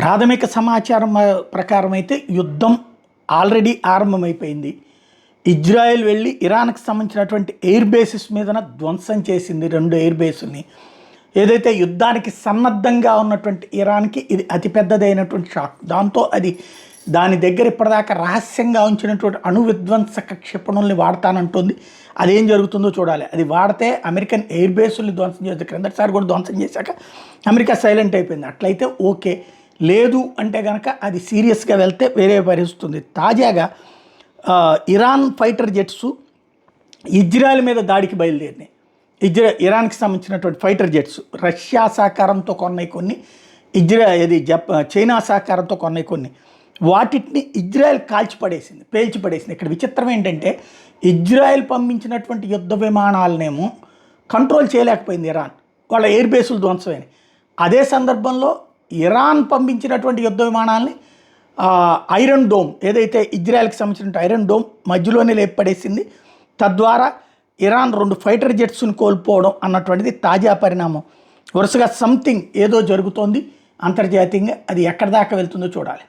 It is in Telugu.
ప్రాథమిక సమాచారం ప్రకారం అయితే యుద్ధం ఆల్రెడీ ఆరంభమైపోయింది. ఇజ్రాయెల్ వెళ్ళి ఇరాన్కి సంబంధించినటువంటి ఎయిర్ బేసిస్ మీదన ధ్వంసం చేసింది 2 ఎయిర్ బేసుల్ని. ఏదైతే యుద్ధానికి సన్నద్ధంగా ఉన్నటువంటి ఇరాన్కి ఇది అతిపెద్దదైనటువంటి షాక్. దాంతో అది దాని దగ్గర ఇప్పటిదాకా రహస్యంగా ఉంచినటువంటి అణు విధ్వంసక క్షిపణుల్ని వాడతానంటుంది. అదేం జరుగుతుందో చూడాలి. అది వాడితే అమెరికన్ ఎయిర్ బేసుల్ని ధ్వంసం చేస్తే క్రిందటిసారి కూడా ధ్వంసం చేశాక అమెరికా సైలెంట్ అయిపోయింది. అట్లయితే ఓకే, లేదు అంటే కనుక అది సీరియస్గా వెళ్తే వేరే పరిస్థితుంది. తాజాగా ఇరాన్ ఫైటర్ జెట్స్ ఇజ్రాయెల్ మీద దాడికి బయలుదేరినాయి. ఇరాన్కి సంబంధించినటువంటి ఫైటర్ జెట్స్ రష్యా సహకారంతో కొన్నాయి కొన్ని, చైనా సహకారంతో కొన్నాయి కొన్ని. వాటిని ఇజ్రాయెల్ పేల్చిపడేసింది. ఇక్కడ విచిత్రం ఏంటంటే ఇజ్రాయెల్ పంపించినటువంటి యుద్ధ విమానాలనేమో కంట్రోల్ చేయలేకపోయింది ఇరాన్, వాళ్ళ ఎయిర్ బేసులు ధ్వంసమైనవి. అదే సందర్భంలో ఇరాన్ పంపించినటువంటి యుద్ధ విమానాలని ఐరన్ డోమ్, ఏదైతే ఇజ్రాయెల్కి సంబంధించిన ఐరన్ డోమ్ మధ్యలోనే లేపడేసింది. తద్వారా ఇరాన్ 2 ఫైటర్ జెట్స్ని కోల్పోవడం అన్నటువంటిది తాజా పరిణామం. వరుసగా సంథింగ్ ఏదో జరుగుతోంది అంతర్జాతీయంగా. అది ఎక్కడి దాకా వెళ్తుందో చూడాలి.